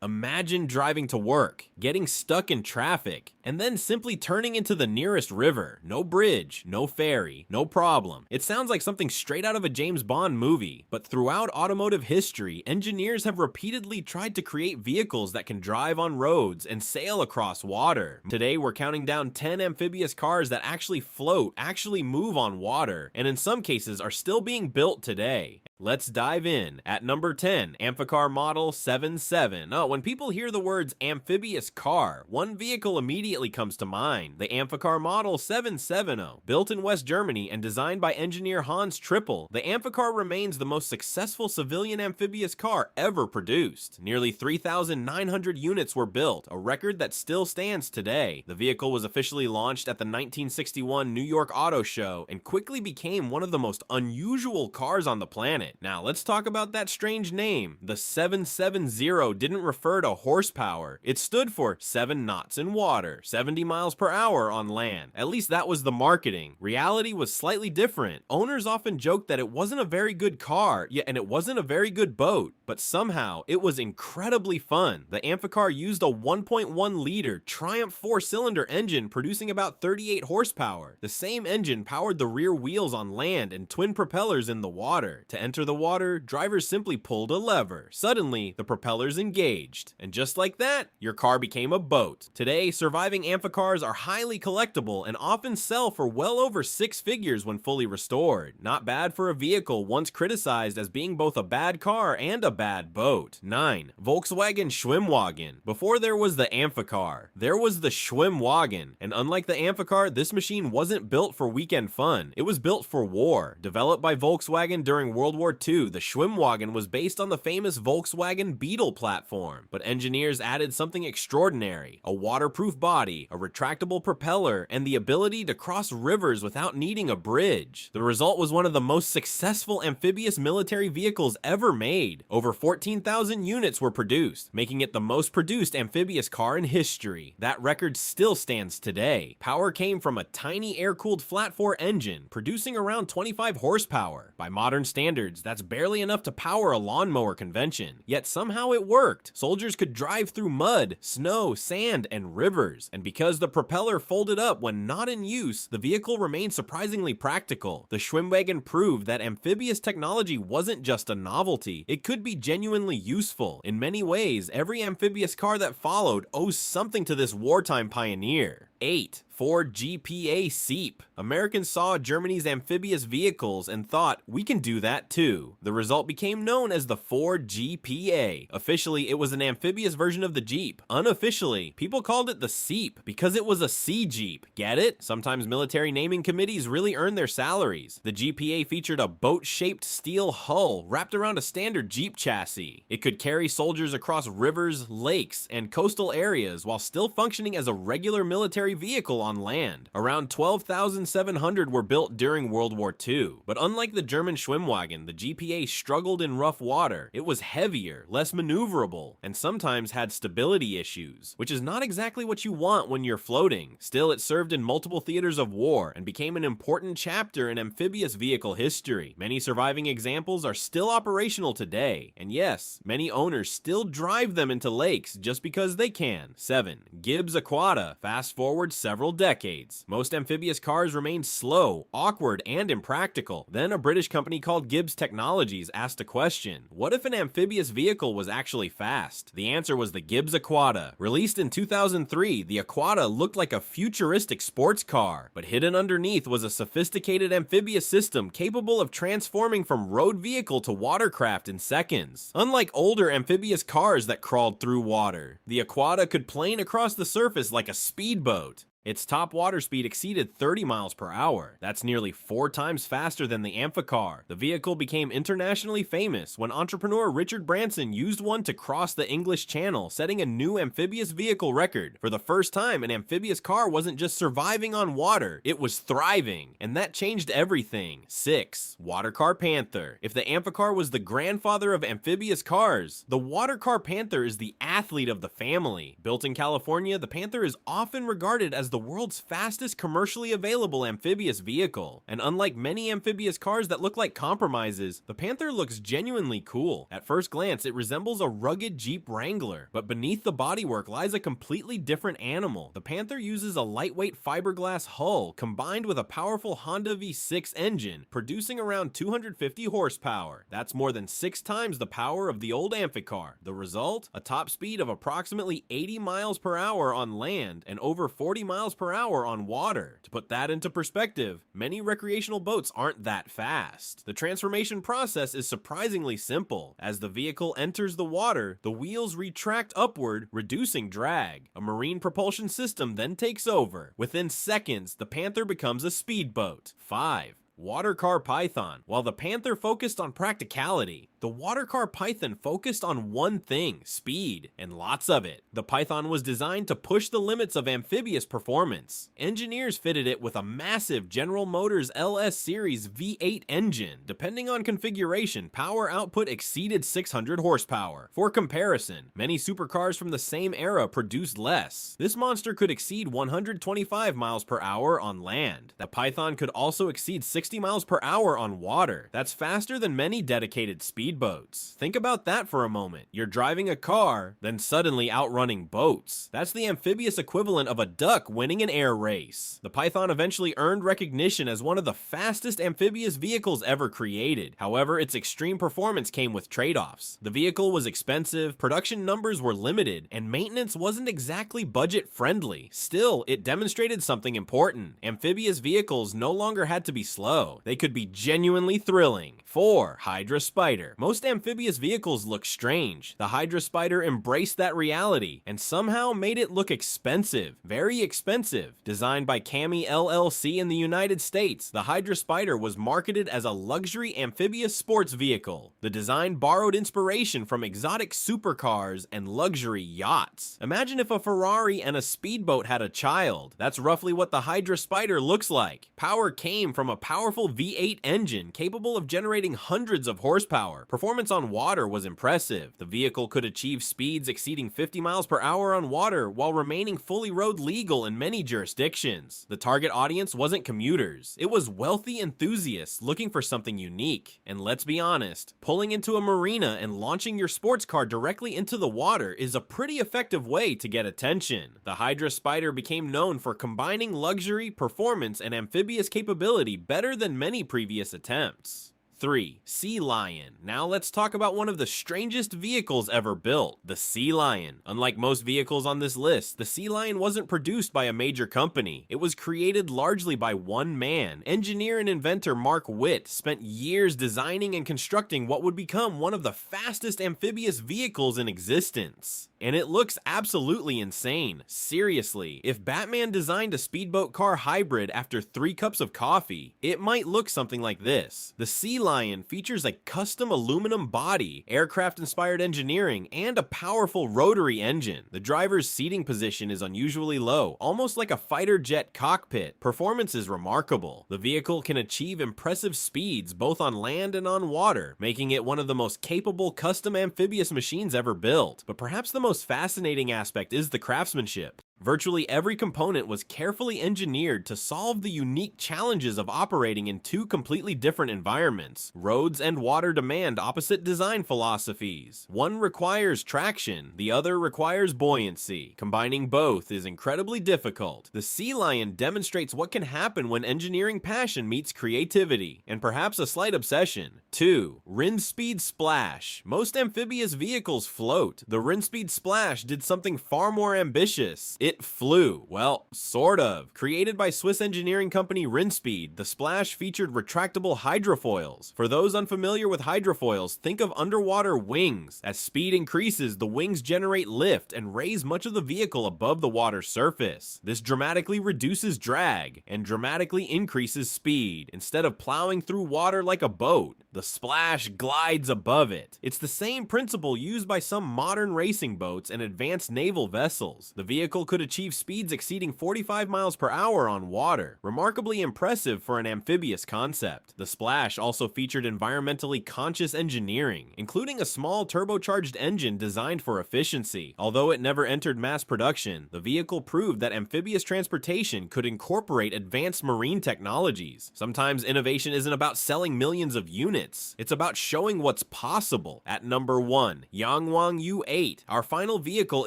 Imagine driving to work, getting stuck in traffic, and then simply turning into the nearest river. No bridge, no ferry, no problem. It sounds like something straight out of a James Bond movie, but throughout automotive history, engineers have repeatedly tried to create vehicles that can drive on roads and sail across water. Today, we're counting down 10 amphibious cars that actually float, actually move on water, and in some cases are still being built today. Let's dive in. At number 10, Amphicar Model 77. When people hear the words amphibious car, one vehicle immediately comes to mind, the Amphicar Model 770. Built in West Germany and designed by engineer Hans Trippel, the Amphicar remains the most successful civilian amphibious car ever produced. Nearly 3,900 units were built, a record that still stands today. The vehicle was officially launched at the 1961 New York Auto Show and quickly became one of the most unusual cars on the planet. Now let's talk about that strange name. The 770 didn't refer to horsepower. It stood for 7 knots in water, 70 miles per hour on land. At least that was the marketing. Reality was slightly different. Owners often joked that it wasn't a very good car, and it wasn't a very good boat, but somehow it was incredibly fun. The Amphicar used a 1.1 liter Triumph 4-cylinder engine producing about 38 horsepower. The same engine powered the rear wheels on land and twin propellers in the water. To enter the water, drivers simply pulled a lever. Suddenly, the propellers engaged. And just like that, your car became a boat. Today, surviving Amphicars are highly collectible and often sell for well over 6 figures when fully restored. Not bad for a vehicle once criticized as being both a bad car and a bad boat. 9. Volkswagen Schwimmwagen. Before there was the Amphicar, there was the Schwimmwagen. And unlike the Amphicar, this machine wasn't built for weekend fun. It was built for war. Developed by Volkswagen during World War II, the Schwimmwagen was based on the famous Volkswagen Beetle platform, but engineers added something extraordinary: a waterproof body, a retractable propeller, and the ability to cross rivers without needing a bridge. The result was one of the most successful amphibious military vehicles ever made. Over 14,000 units were produced, making it the most produced amphibious car in history. That record still stands today. Power came from a tiny air-cooled flat-4 engine, producing around 25 horsepower. By modern standards, that's barely enough to power a lawnmower convention. Yet somehow it worked. Soldiers could drive through mud, snow, sand, and rivers. And because the propeller folded up when not in use, the vehicle remained surprisingly practical. The Schwimmwagen proved that amphibious technology wasn't just a novelty, it could be genuinely useful. In many ways, every amphibious car that followed owes something to this wartime pioneer. 8. Ford GPA Seep. Americans saw Germany's amphibious vehicles and thought, we can do that too. The result became known as the Ford GPA. Officially, it was an amphibious version of the Jeep. Unofficially, people called it the Seep because it was a sea Jeep. Get it? Sometimes military naming committees really earn their salaries. The GPA featured a boat-shaped steel hull wrapped around a standard Jeep chassis. It could carry soldiers across rivers, lakes, and coastal areas while still functioning as a regular military vehicle on land. Around 12,700 were built during World War II, but unlike the German Schwimmwagen, the GPA struggled in rough water. It was heavier, less maneuverable, and sometimes had stability issues, which is not exactly what you want when you're floating. Still, it served in multiple theaters of war and became an important chapter in amphibious vehicle history. Many surviving examples are still operational today, and yes, many owners still drive them into lakes just because they can. 7. Gibbs Aquada. Fast forward several decades. Most amphibious cars remained slow, awkward, and impractical. Then a British company called Gibbs Technologies asked a question: what if an amphibious vehicle was actually fast? The answer was the Gibbs Aquada. Released in 2003, the Aquada looked like a futuristic sports car, but hidden underneath was a sophisticated amphibious system capable of transforming from road vehicle to watercraft in seconds. Unlike older amphibious cars that crawled through water, the Aquada could plane across the surface like a speedboat. Its top water speed exceeded 30 miles per hour. That's nearly 4 times faster than the Amphicar. The vehicle became internationally famous when entrepreneur Richard Branson used one to cross the English Channel, setting a new amphibious vehicle record. For the first time, an amphibious car wasn't just surviving on water, it was thriving. And that changed everything. 6. WaterCar Panther. If the Amphicar was the grandfather of amphibious cars, the WaterCar Panther is the athlete of the family. Built in California, the Panther is often regarded as the the world's fastest commercially available amphibious vehicle. And unlike many amphibious cars that look like compromises, the Panther looks genuinely cool. At first glance, it resembles a rugged Jeep Wrangler, but beneath the bodywork lies a completely different animal. The Panther uses a lightweight fiberglass hull combined with a powerful Honda V6 engine, producing around 250 horsepower. That's more than 6 times the power of the old Amphicar. The result? A top speed of approximately 80 miles per hour on land and over 40 miles per hour on water. To put that into perspective, many recreational boats aren't that fast. The transformation process is surprisingly simple. As the vehicle enters the water, the wheels retract upward, reducing drag. A marine propulsion system then takes over. Within seconds, the Panther becomes a speedboat. 5. WaterCar Python. While the Panther focused on practicality, the WaterCar Python focused on one thing: speed, and lots of it. The Python was designed to push the limits of amphibious performance. Engineers fitted it with a massive General Motors LS Series V8 engine. Depending on configuration, power output exceeded 600 horsepower. For comparison, many supercars from the same era produced less. This monster could exceed 125 miles per hour on land. The Python could also exceed 60 miles per hour on water. That's faster than many dedicated speedboats. Think about that for a moment. You're driving a car, then suddenly outrunning boats. That's the amphibious equivalent of a duck winning an air race. The Python eventually earned recognition as one of the fastest amphibious vehicles ever created. However, its extreme performance came with trade-offs. The vehicle was expensive, production numbers were limited, and maintenance wasn't exactly budget-friendly. Still, it demonstrated something important. Amphibious vehicles no longer had to be slow. They could be genuinely thrilling. 4. Hydra Spider. Most amphibious vehicles look strange. The Hydra Spider embraced that reality and somehow made it look expensive. Very expensive. Designed by Cami LLC in the United States, the Hydra Spider was marketed as a luxury amphibious sports vehicle. The design borrowed inspiration from exotic supercars and luxury yachts. Imagine if a Ferrari and a speedboat had a child. That's roughly what the Hydra Spider looks like. Power came from a powerful V8 engine capable of generating hundreds of horsepower. Performance on water was impressive. The vehicle could achieve speeds exceeding 50 miles per hour on water while remaining fully road legal in many jurisdictions. The target audience wasn't commuters. It was wealthy enthusiasts looking for something unique. And let's be honest, pulling into a marina and launching your sports car directly into the water is a pretty effective way to get attention. The Hydra Spider became known for combining luxury, performance, and amphibious capability better than many previous attempts. 3. Sea Lion. Now let's talk about one of the strangest vehicles ever built, the Sea Lion. Unlike most vehicles on this list, the Sea Lion wasn't produced by a major company. It was created largely by one man. Engineer and inventor Mark Witt spent years designing and constructing what would become one of the fastest amphibious vehicles in existence. And it looks absolutely insane. Seriously, if Batman designed a speedboat car hybrid after 3 cups of coffee, it might look something like this. The Sea Lion features a custom aluminum body, aircraft-inspired engineering, and a powerful rotary engine. The driver's seating position is unusually low, almost like a fighter jet cockpit. Performance is remarkable. The vehicle can achieve impressive speeds both on land and on water, making it one of the most capable custom amphibious machines ever built. But perhaps the most fascinating aspect is the craftsmanship. Virtually every component was carefully engineered to solve the unique challenges of operating in 2 completely different environments. Roads and water demand opposite design philosophies. One requires traction, the other requires buoyancy. Combining both is incredibly difficult. The Sea Lion demonstrates what can happen when engineering passion meets creativity, and perhaps a slight obsession. 2. Rinspeed Splash. Most amphibious vehicles float. The Rinspeed Splash did something far more ambitious. It flew. Well, sort of. Created by Swiss engineering company Rinspeed, the Splash featured retractable hydrofoils. For those unfamiliar with hydrofoils, think of underwater wings. As speed increases, the wings generate lift and raise much of the vehicle above the water's surface. This dramatically reduces drag and dramatically increases speed. Instead of plowing through water like a boat, the The Splash glides above it. It's the same principle used by some modern racing boats and advanced naval vessels. The vehicle could achieve speeds exceeding 45 miles per hour on water, remarkably impressive for an amphibious concept. The Splash also featured environmentally conscious engineering, including a small turbocharged engine designed for efficiency. Although it never entered mass production, the vehicle proved that amphibious transportation could incorporate advanced marine technologies. Sometimes innovation isn't about selling millions of units, it's about showing what's possible. At number 1, Yangwang U8. Our final vehicle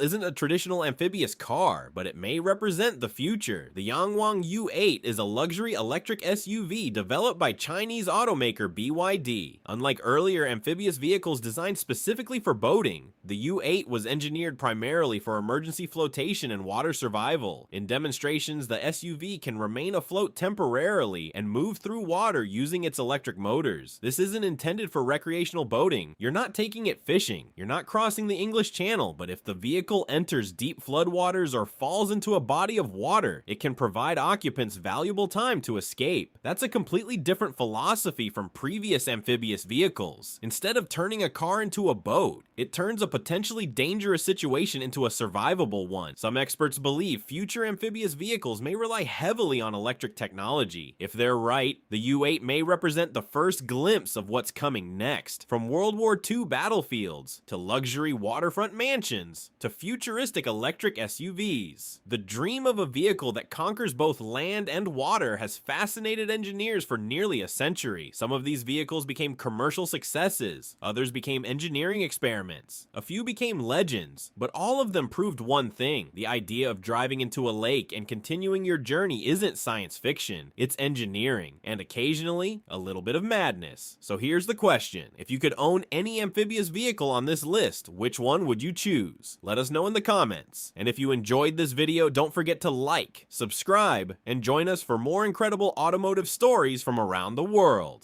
isn't a traditional amphibious car, but it may represent the future. The Yangwang U8 is a luxury electric SUV developed by Chinese automaker BYD. Unlike earlier amphibious vehicles designed specifically for boating, the U8 was engineered primarily for emergency flotation and water survival. In demonstrations, the SUV can remain afloat temporarily and move through water using its electric motors. This isn't intended for recreational boating. You're not taking it fishing. You're not crossing the English Channel, but if the vehicle enters deep floodwaters or falls into a body of water, it can provide occupants valuable time to escape. That's a completely different philosophy from previous amphibious vehicles. Instead of turning a car into a boat, it turns a potentially dangerous situation into a survivable one. Some experts believe future amphibious vehicles may rely heavily on electric technology. If they're right, the U8 may represent the first glimpse of what's coming next. From World War II battlefields, to luxury waterfront mansions, to futuristic electric SUVs. The dream of a vehicle that conquers both land and water has fascinated engineers for nearly a century. Some of these vehicles became commercial successes, others became engineering experiments, a few became legends, but all of them proved one thing: the idea of driving into a lake and continuing your journey isn't science fiction, it's engineering, and occasionally, a little bit of madness. So here's the question: if you could own any amphibious vehicle on this list, which one would you choose? Let us know in the comments. And if you enjoyed this video, don't forget to like, subscribe, and join us for more incredible automotive stories from around the world.